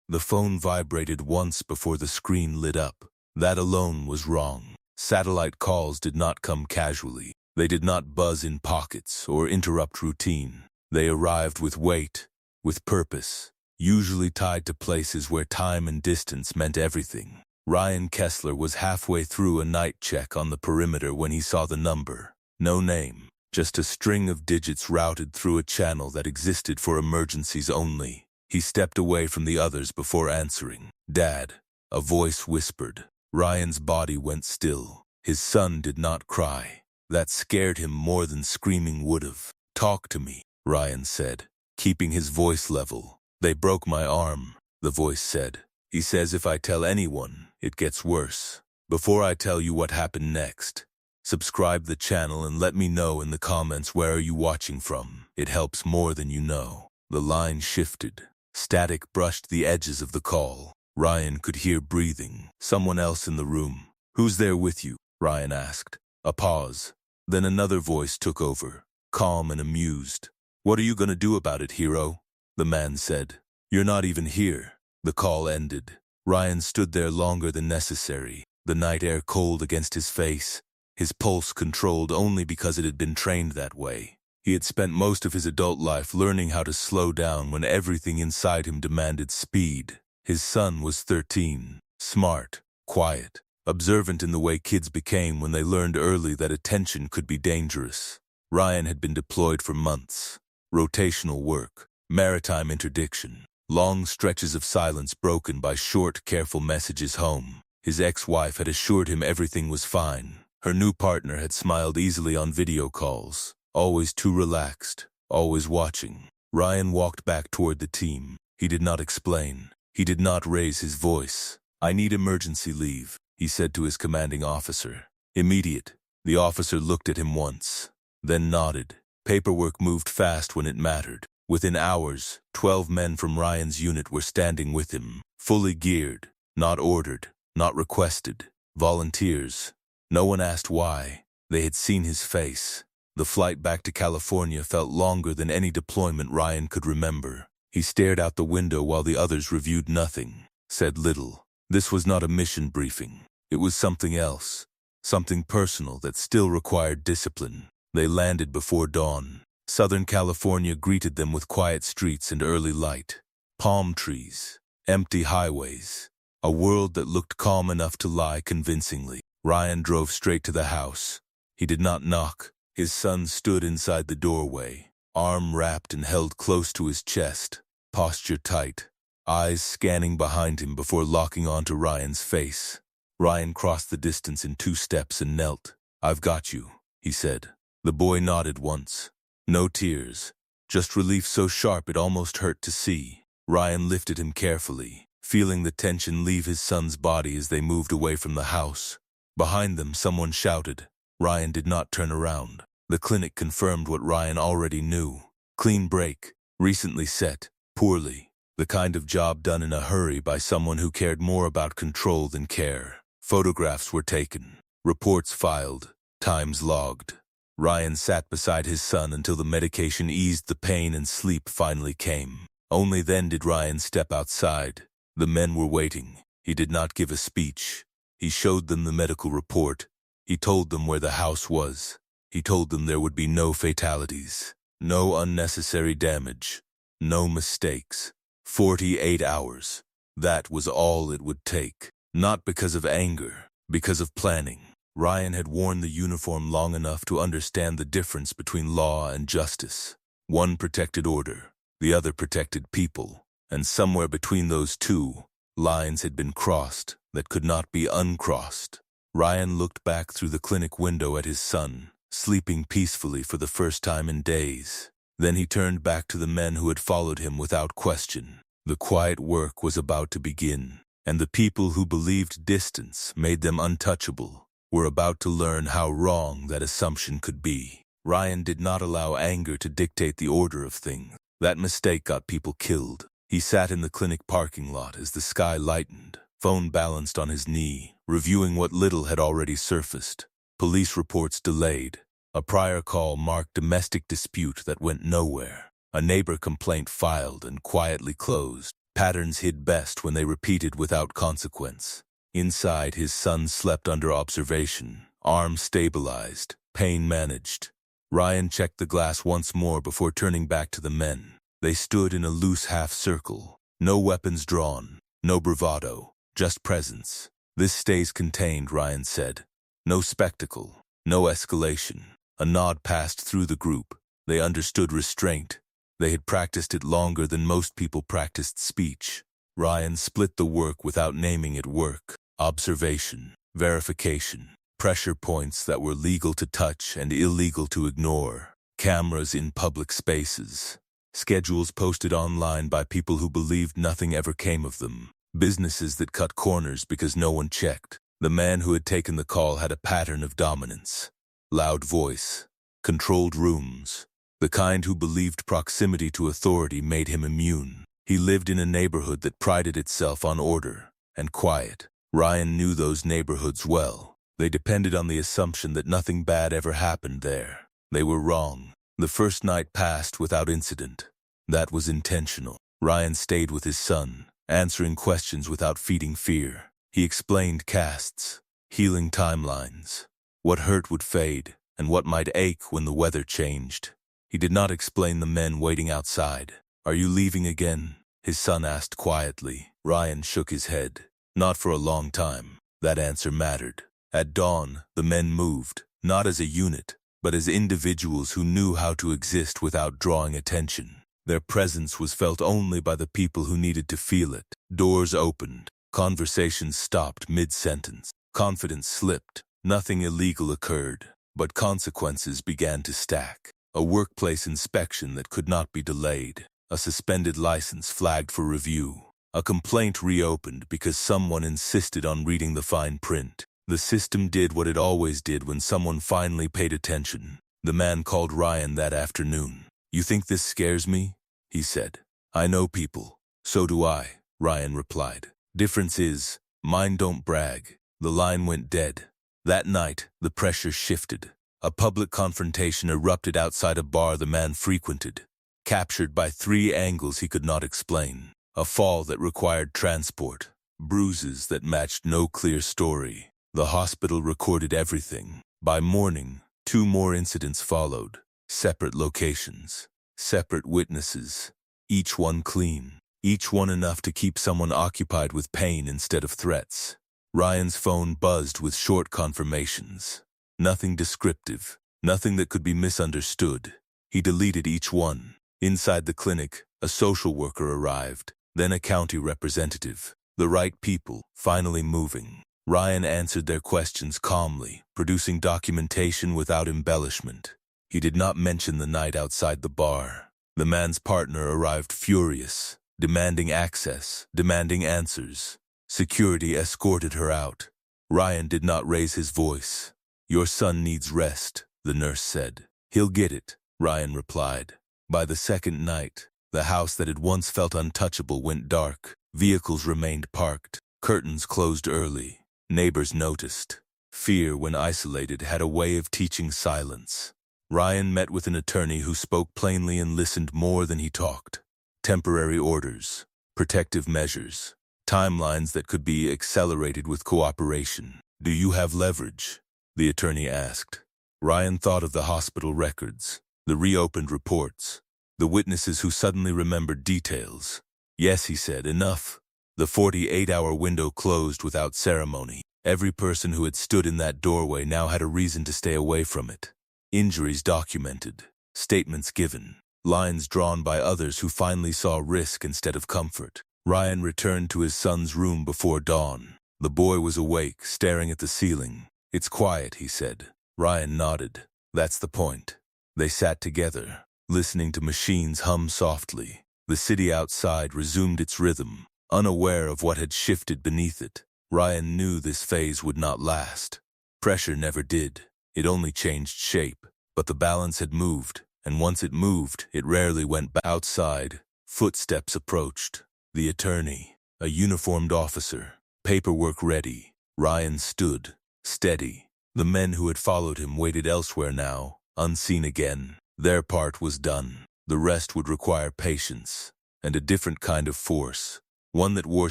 The phone vibrated once before the screen lit up. That alone was wrong. Satellite calls did not come casually. They did not buzz in pockets or interrupt routine. They arrived with weight, with purpose, usually tied to places where time and distance meant everything. Ryan Kessler was halfway through a night check on the perimeter when he saw the number. No name, just a string of digits routed through a channel that existed for emergencies only. He stepped away from the others before answering. "Dad," a voice whispered. Ryan's body went still. His son did not cry. That scared him more than screaming would have. "Talk to me," Ryan said, keeping his voice level. "They broke my arm," the voice said. "He says if I tell anyone, it gets worse. Before I tell you what happened next, subscribe the channel and let me know in the comments where are you watching from. It helps more than you know." The line shifted. Static brushed the edges of the call. Ryan could hear breathing. Someone else in the room. "Who's there with you?" Ryan asked. A pause. Then another voice took over, calm and amused. "What are you going to do about it, hero?" the man said. "You're not even here." The call ended. Ryan stood there longer than necessary, the night air cold against his face, his pulse controlled only because it had been trained that way. He had spent most of his adult life learning how to slow down when everything inside him demanded speed. His son was 13, smart, quiet, observant in the way kids became when they learned early that attention could be dangerous. Ryan had been deployed for months. Rotational work, maritime interdiction, long stretches of silence broken by short, careful messages home. His ex-wife had assured him everything was fine. Her new partner had smiled easily on video calls, always too relaxed, always watching. Ryan walked back toward the team. He did not explain. He did not raise his voice. "I need emergency leave," he said to his commanding officer. "Immediate." The officer looked at him once, then nodded. Paperwork moved fast when it mattered. Within hours, 12 men from Ryan's unit were standing with him, fully geared, not ordered, not requested, volunteers. No one asked why. They had seen his face. The flight back to California felt longer than any deployment Ryan could remember. He stared out the window while the others reviewed nothing, said little. This was not a mission briefing. It was something else, something personal that still required discipline. They landed before dawn. Southern California greeted them with quiet streets and early light. Palm trees, empty highways, a world that looked calm enough to lie convincingly. Ryan drove straight to the house. He did not knock. His son stood inside the doorway, arm wrapped and held close to his chest, posture tight, eyes scanning behind him before locking onto Ryan's face. Ryan crossed the distance in 2 steps and knelt. "I've got you," he said. The boy nodded once. No tears, just relief so sharp it almost hurt to see. Ryan lifted him carefully, feeling the tension leave his son's body as they moved away from the house. Behind them, someone shouted. Ryan did not turn around. The clinic confirmed what Ryan already knew. Clean break, recently set, poorly. The kind of job done in a hurry by someone who cared more about control than care. Photographs were taken, reports filed, times logged. Ryan sat beside his son until the medication eased the pain and sleep finally came. Only then did Ryan step outside. The men were waiting. He did not give a speech. He showed them the medical report. He told them where the house was. He told them there would be no fatalities, no unnecessary damage, no mistakes. 48 hours. That was all it would take. Not because of anger, because of planning. Ryan had worn the uniform long enough to understand the difference between law and justice. One protected order, the other protected people. And somewhere between those two, lines had been crossed that could not be uncrossed. Ryan looked back through the clinic window at his son, sleeping peacefully for the first time in days. Then he turned back to the men who had followed him without question. The quiet work was about to begin, and the people who believed distance made them untouchable were about to learn how wrong that assumption could be. Ryan did not allow anger to dictate the order of things. That mistake got people killed. He sat in the clinic parking lot as the sky lightened, phone balanced on his knee, reviewing what little had already surfaced. Police reports delayed. A prior call marked domestic dispute that went nowhere. A neighbor complaint filed and quietly closed. Patterns hid best when they repeated without consequence. Inside, his son slept under observation, arms stabilized, pain managed. Ryan checked the glass once more before turning back to the men. They stood in a loose half-circle. No weapons drawn, no bravado, just presence. This stays contained, Ryan said. No spectacle, no escalation. A nod passed through the group. They understood restraint. They had practiced it longer than most people practiced speech. Ryan split the work without naming it work. Observation, verification, pressure points that were legal to touch and illegal to ignore. Cameras in public spaces. Schedules posted online by people who believed nothing ever came of them. Businesses that cut corners because no one checked. The man who had taken the call had a pattern of dominance. Loud voice. Controlled rooms. The kind who believed proximity to authority made him immune. He lived in a neighborhood that prided itself on order and quiet. Ryan knew those neighborhoods well. They depended on the assumption that nothing bad ever happened there. They were wrong. The first night passed without incident. That was intentional. Ryan stayed with his son, answering questions without feeding fear. He explained castes, healing timelines, what hurt would fade, and what might ache when the weather changed. He did not explain the men waiting outside. "Are you leaving again?" his son asked quietly. Ryan shook his head. Not for a long time. That answer mattered. At dawn, the men moved, not as a unit, but as individuals who knew how to exist without drawing attention. Their presence was felt only by the people who needed to feel it. Doors opened. Conversations stopped mid-sentence. Confidence slipped. Nothing illegal occurred, but consequences began to stack. A workplace inspection that could not be delayed. A suspended license flagged for review. A complaint reopened because someone insisted on reading the fine print. The system did what it always did when someone finally paid attention. The man called Ryan that afternoon. "You think this scares me?" he said. "I know people." "So do I," Ryan replied. "Difference is, mine don't brag." The line went dead. That night, the pressure shifted. A public confrontation erupted outside a bar the man frequented, captured by 3 angles he could not explain. A fall that required transport, bruises that matched no clear story. The hospital recorded everything. By morning, 2 more incidents followed. Separate locations, separate witnesses, each one clean, each one enough to keep someone occupied with pain instead of threats. Ryan's phone buzzed with short confirmations. Nothing descriptive, nothing that could be misunderstood. He deleted each one. Inside the clinic, a social worker arrived, then a county representative. The right people, finally moving. Ryan answered their questions calmly, producing documentation without embellishment. He did not mention the night outside the bar. The man's partner arrived furious, demanding access, demanding answers. Security escorted her out. Ryan did not raise his voice. "Your son needs rest," the nurse said. "He'll get it," Ryan replied. By the second night, the house that had once felt untouchable went dark. Vehicles remained parked. Curtains closed early. Neighbors noticed. Fear, when isolated, had a way of teaching silence. Ryan met with an attorney who spoke plainly and listened more than he talked. Temporary orders, protective measures, timelines that could be accelerated with cooperation. "Do you have leverage?" the attorney asked. Ryan thought of the hospital records, the reopened reports, the witnesses who suddenly remembered details. "Yes," he said, "enough." The 48-hour window closed without ceremony. Every person who had stood in that doorway now had a reason to stay away from it. Injuries documented, statements given, lines drawn by others who finally saw risk instead of comfort. Ryan returned to his son's room before dawn. The boy was awake, staring at the ceiling. "It's quiet," he said. Ryan nodded. "That's the point." They sat together, listening to machines hum softly. The city outside resumed its rhythm, unaware of what had shifted beneath it. Ryan knew this phase would not last. Pressure never did. It only changed shape. But the balance had moved, and once it moved, it rarely went back. Outside, footsteps approached. The attorney, a uniformed officer, paperwork ready. Ryan stood, steady. The men who had followed him waited elsewhere now, unseen again. Their part was done. The rest would require patience, and a different kind of force. one that wore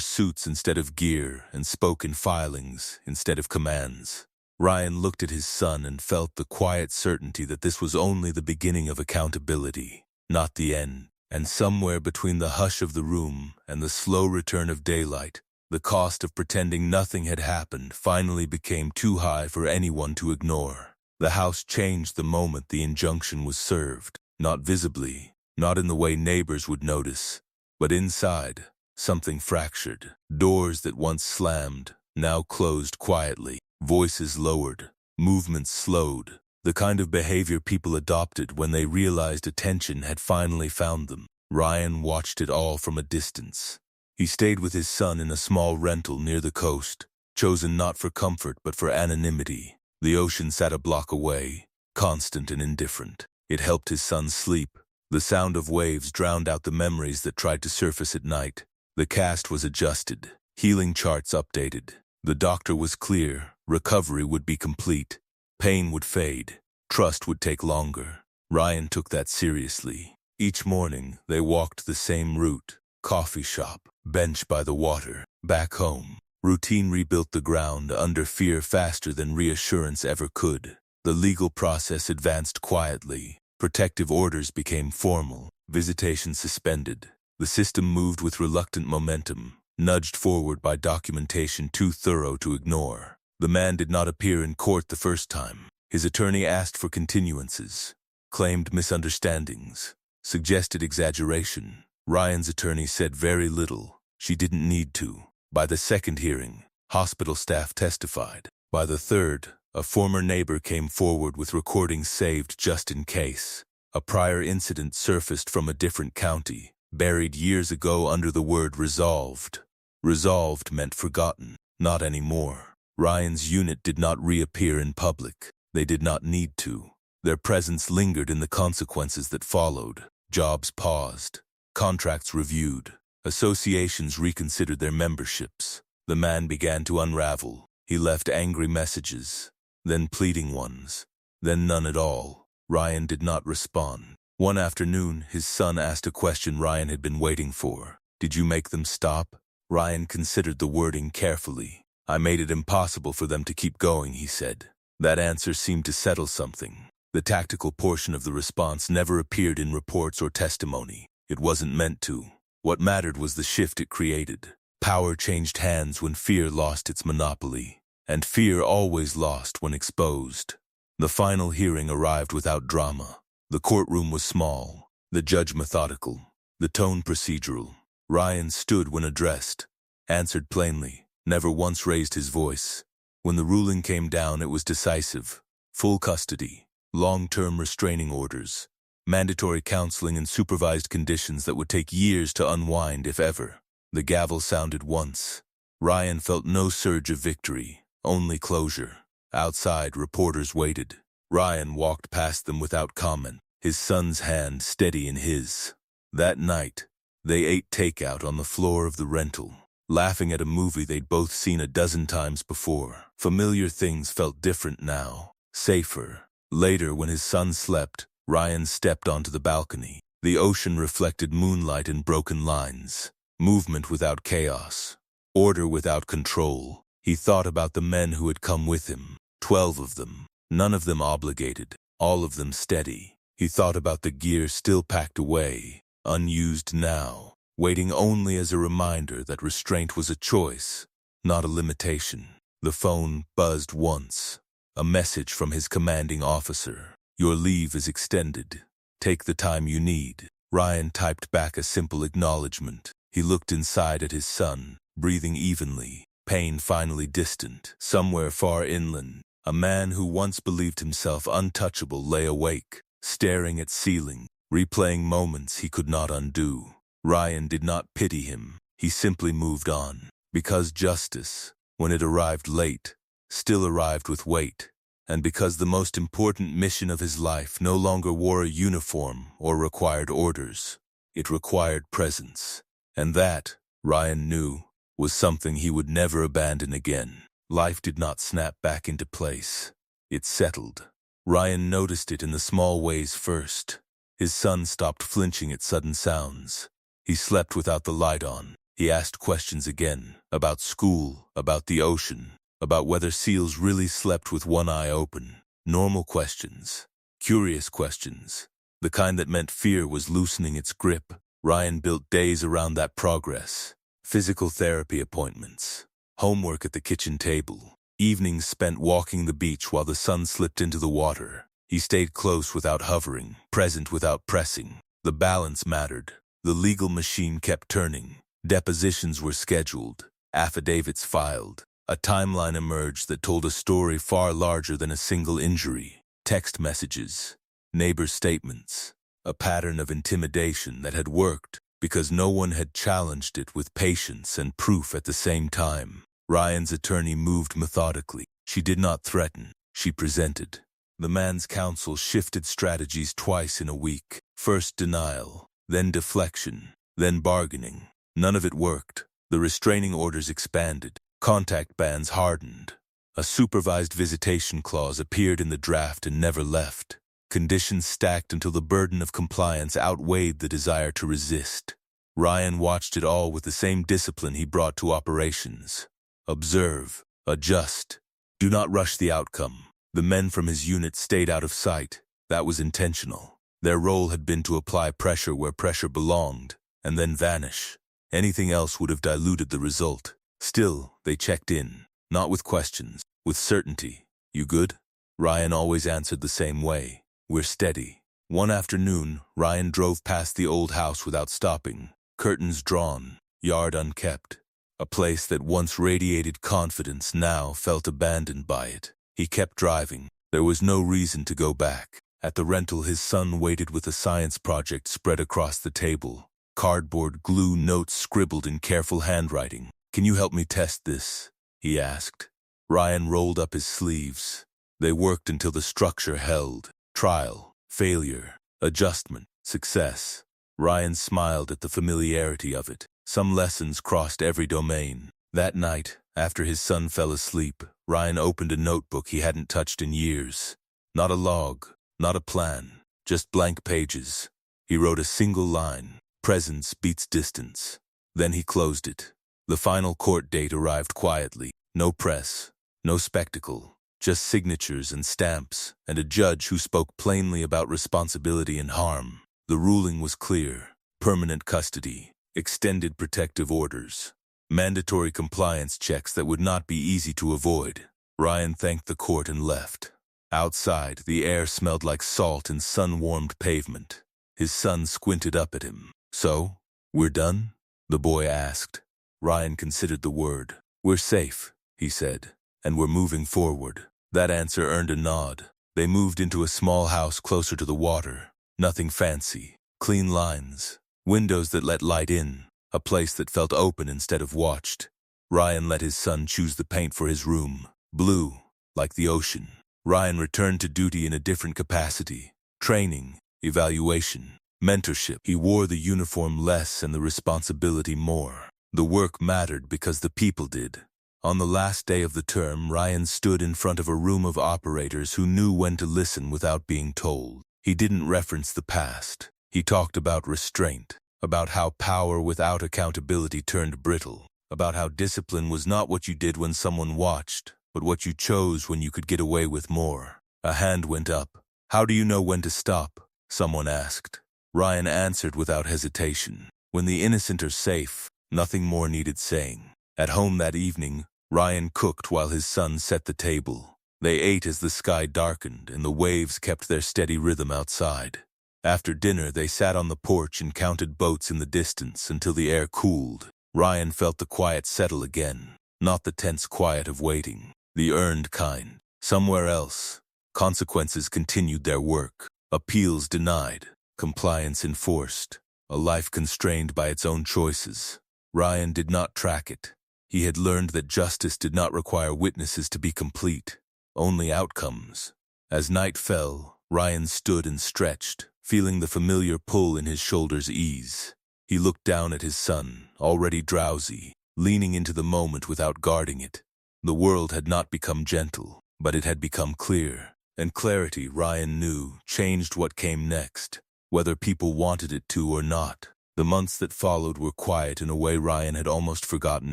suits instead of gear and spoke in filings instead of commands. Ryan looked at his son and felt the quiet certainty that this was only the beginning of accountability, not the end. And somewhere between the hush of the room and the slow return of daylight, the cost of pretending nothing had happened finally became too high for anyone to ignore. The house changed the moment the injunction was served, not visibly, not in the way neighbors would notice, but inside, something fractured. Doors that once slammed, now closed quietly. Voices lowered, movements slowed, the kind of behavior people adopted when they realized attention had finally found them. Ryan watched it all from a distance. He stayed with his son in a small rental near the coast, chosen not for comfort but for anonymity. The ocean sat a block away, constant and indifferent. It helped his son sleep. The sound of waves drowned out the memories that tried to surface at night. The cast was adjusted, healing charts updated. The doctor was clear. Recovery would be complete. Pain would fade. Trust would take longer. Ryan took that seriously. Each morning, they walked the same route. Coffee shop, bench by the water, back home. Routine rebuilt the ground under fear faster than reassurance ever could. The legal process advanced quietly. Protective orders became formal. Visitation suspended. The system moved with reluctant momentum, nudged forward by documentation too thorough to ignore. The man did not appear in court the first time. His attorney asked for continuances, claimed misunderstandings, suggested exaggeration. Ryan's attorney said very little. She didn't need to. By the second hearing, hospital staff testified. By the third, a former neighbor came forward with recordings saved just in case. A prior incident surfaced from a different county, buried years ago under the word resolved. Resolved meant forgotten, not anymore. Ryan's unit did not reappear in public. They did not need to. Their presence lingered in the consequences that followed. Jobs paused. Contracts reviewed. Associations reconsidered their memberships. The man began to unravel. He left angry messages, then pleading ones, then none at all. Ryan did not respond. One afternoon, his son asked a question Ryan had been waiting for. "Did you make them stop?" Ryan considered the wording carefully. "I made it impossible for them to keep going," he said. That answer seemed to settle something. The tactical portion of the response never appeared in reports or testimony. It wasn't meant to. What mattered was the shift it created. Power changed hands when fear lost its monopoly, and fear always lost when exposed. The final hearing arrived without drama. The courtroom was small, the judge methodical, the tone procedural. Ryan stood when addressed, answered plainly, never once raised his voice. When the ruling came down, it was decisive. Full custody, long-term restraining orders, mandatory counseling and supervised conditions that would take years to unwind if ever. The gavel sounded once. Ryan felt no surge of victory, only closure. Outside, reporters waited. Ryan walked past them without comment, his son's hand steady in his. That night, they ate takeout on the floor of the rental, laughing at a movie they'd both seen a dozen times before. Familiar things felt different now, safer. Later, when his son slept, Ryan stepped onto the balcony. The ocean reflected moonlight and broken lines, movement without chaos, order without control. He thought about the men who had come with him, 12 of them, none of them obligated, all of them steady. He thought about the gear still packed away, unused now, waiting only as a reminder that restraint was a choice, not a limitation. The phone buzzed once, a message from his commanding officer. "Your leave is extended. Take the time you need." Ryan typed back a simple acknowledgement. He looked inside at his son, breathing evenly, pain finally distant. Somewhere far inland, a man who once believed himself untouchable lay awake, staring at ceiling, replaying moments he could not undo. Ryan did not pity him. He simply moved on. Because justice, when it arrived late, still arrived with weight. And because the most important mission of his life no longer wore a uniform or required orders, it required presence. And that, Ryan knew, was something he would never abandon again. Life did not snap back into place. It settled. Ryan noticed it in the small ways first. His son stopped flinching at sudden sounds. He slept without the light on, He asked questions again, about school, about the ocean, about whether seals really slept with one eye open. Normal questions. Curious questions. The kind that meant fear was loosening its grip. Ryan built days around that progress. Physical therapy appointments. Homework at the kitchen table. Evenings spent walking the beach while the sun slipped into the water. He stayed close without hovering, present without pressing. The balance mattered. The legal machine kept turning. Depositions were scheduled. Affidavits filed. A timeline emerged that told a story far larger than a single injury. Text messages. Neighbor statements. A pattern of intimidation that had worked because no one had challenged it with patience and proof at the same time. Ryan's attorney moved methodically. She did not threaten. She presented. The man's counsel shifted strategies twice in a week. First denial, then deflection, then bargaining. None of it worked. The restraining orders expanded. Contact bans hardened. A supervised visitation clause appeared in the draft and never left. Conditions stacked until the burden of compliance outweighed the desire to resist. Ryan watched it all with the same discipline he brought to operations. Observe, adjust. Do not rush the outcome. The men from his unit stayed out of sight. That was intentional. Their role had been to apply pressure where pressure belonged, and then vanish. Anything else would have diluted the result. Still, they checked in, not with questions, with certainty. You good? Ryan always answered the same way. We're steady. One afternoon, Ryan drove past the old house without stopping. Curtains drawn, yard unkept. A place that once radiated confidence now felt abandoned by it. He kept driving. There was no reason to go back. At the rental, his son waited with a science project spread across the table. Cardboard glue notes scribbled in careful handwriting. Can you help me test this? He asked. Ryan rolled up his sleeves. They worked until the structure held. Trial, failure, adjustment, success. Ryan smiled at the familiarity of it. Some lessons crossed every domain. That night, after his son fell asleep, Ryan opened a notebook he hadn't touched in years. Not a log, not a plan, just blank pages. He wrote a single line, presence beats distance. Then he closed it. The final court date arrived quietly. No press, no spectacle, just signatures and stamps, and a judge who spoke plainly about responsibility and harm. The ruling was clear. Permanent custody, extended protective orders, mandatory compliance checks that would not be easy to avoid. Ryan thanked the court and left. Outside, the air smelled like salt and sun-warmed pavement. His son squinted up at him. So, we're done? The boy asked. Ryan considered the word. We're safe, he said, and we're moving forward. That answer earned a nod. They moved into a small house closer to the water. Nothing fancy. Clean lines. Windows that let light in, a place that felt open instead of watched. Ryan let his son choose the paint for his room. Blue, like the ocean. Ryan returned to duty in a different capacity. Training, evaluation, mentorship. He wore the uniform less and the responsibility more. The work mattered because the people did. On the last day of the term, Ryan stood in front of a room of operators who knew when to listen without being told. He didn't reference the past. He talked about restraint, about how power without accountability turned brittle, about how discipline was not what you did when someone watched, but what you chose when you could get away with more. A hand went up. How do you know when to stop? Someone asked. Ryan answered without hesitation. When the innocent are safe, nothing more needed saying. At home that evening, Ryan cooked while his son set the table. They ate as the sky darkened and the waves kept their steady rhythm outside. After dinner, they sat on the porch and counted boats in the distance until the air cooled. Ryan felt the quiet settle again, not the tense quiet of waiting, the earned kind. Somewhere else, consequences continued their work. Appeals denied, compliance enforced, a life constrained by its own choices. Ryan did not track it. He had learned that justice did not require witnesses to be complete, only outcomes. As night fell, Ryan stood and stretched, feeling the familiar pull in his shoulders ease. He looked down at his son, already drowsy, leaning into the moment without guarding it. The world had not become gentle, but it had become clear. And clarity, Ryan knew, changed what came next, whether people wanted it to or not. The months that followed were quiet in a way Ryan had almost forgotten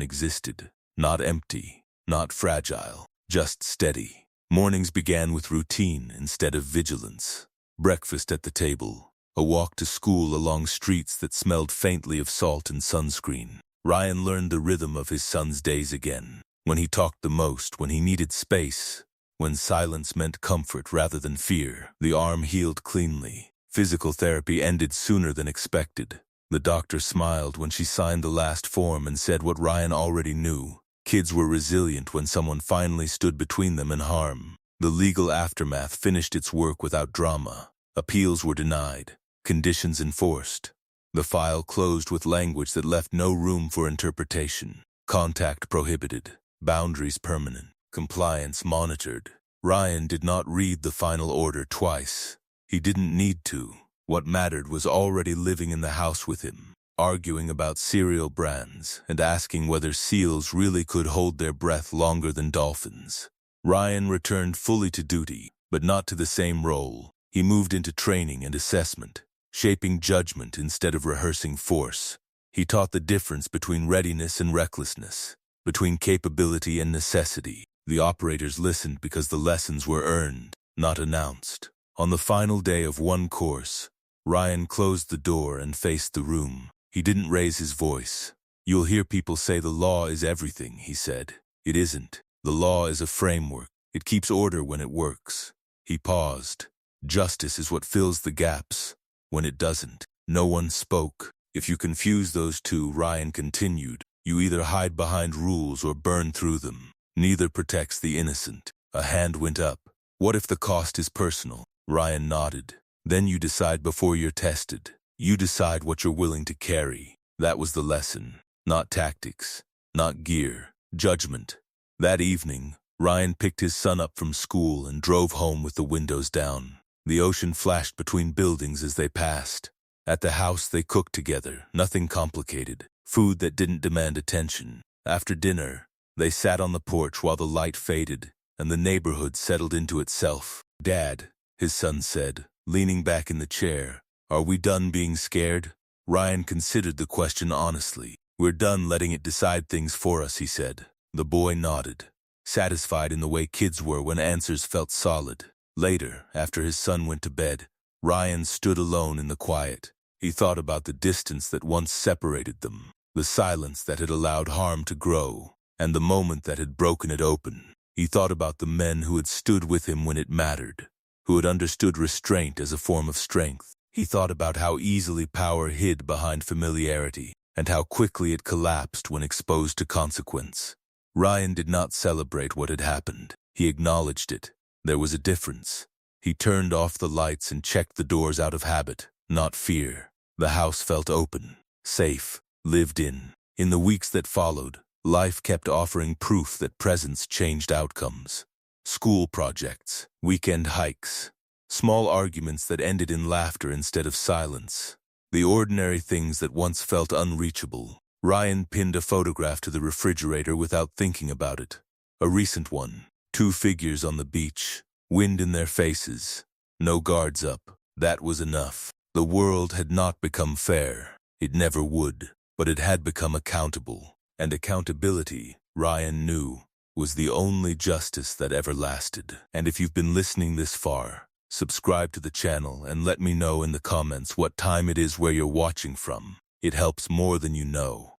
existed. Not empty, not fragile, just steady. Mornings began with routine instead of vigilance. Breakfast at the table, a walk to school along streets that smelled faintly of salt and sunscreen. Ryan learned the rhythm of his son's days again. When he talked the most, when he needed space, when silence meant comfort rather than fear. The arm healed cleanly. Physical therapy ended sooner than expected. The doctor smiled when she signed the last form and said what Ryan already knew. Kids were resilient when someone finally stood between them and harm. The legal aftermath finished its work without drama. Appeals were denied, conditions enforced. The file closed with language that left no room for interpretation. Contact prohibited, boundaries permanent, compliance monitored. Ryan did not read the final order twice. He didn't need to. What mattered was already living in the house with him, arguing about cereal brands and asking whether seals really could hold their breath longer than dolphins. Ryan returned fully to duty, but not to the same role. He moved into training and assessment, shaping judgment instead of rehearsing force. He taught the difference between readiness and recklessness, between capability and necessity. The operators listened because the lessons were earned, not announced. On the final day of one course, Ryan closed the door and faced the room. He didn't raise his voice. "You'll hear people say the law is everything," he said. "It isn't. The law is a framework. It keeps order when it works." He paused. Justice is what fills the gaps. When it doesn't, no one spoke. "If you confuse those two," Ryan continued, "you either hide behind rules or burn through them. Neither protects the innocent." A hand went up. "What if the cost is personal?" Ryan nodded. "Then you decide before you're tested. You decide what you're willing to carry." That was the lesson. Not tactics, not gear, judgment. That evening, Ryan picked his son up from school and drove home with the windows down. The ocean flashed between buildings as they passed. At the house they cooked together, nothing complicated, food that didn't demand attention. After dinner, they sat on the porch while the light faded and the neighborhood settled into itself. "Dad," his son said, leaning back in the chair, "are we done being scared?" Ryan considered the question honestly. "We're done letting it decide things for us," he said. The boy nodded, satisfied in the way kids were when answers felt solid. Later, after his son went to bed, Ryan stood alone in the quiet. He thought about the distance that once separated them, the silence that had allowed harm to grow, and the moment that had broken it open. He thought about the men who had stood with him when it mattered, who had understood restraint as a form of strength. He thought about how easily power hid behind familiarity, and how quickly it collapsed when exposed to consequence. Ryan did not celebrate what had happened. He acknowledged it. There was a difference. He turned off the lights and checked the doors out of habit, not fear. The house felt open, safe, lived in. In the weeks that followed, life kept offering proof that presence changed outcomes. School projects, weekend hikes, small arguments that ended in laughter instead of silence. The ordinary things that once felt unreachable. Ryan pinned a photograph to the refrigerator without thinking about it. A recent one. 2 figures on the beach, wind in their faces, no guards up. That was enough. The world had not become fair. It never would, but it had become accountable. And accountability, Ryan knew, was the only justice that ever lasted. And if you've been listening this far, subscribe to the channel and let me know in the comments what time it is where you're watching from. It helps more than you know.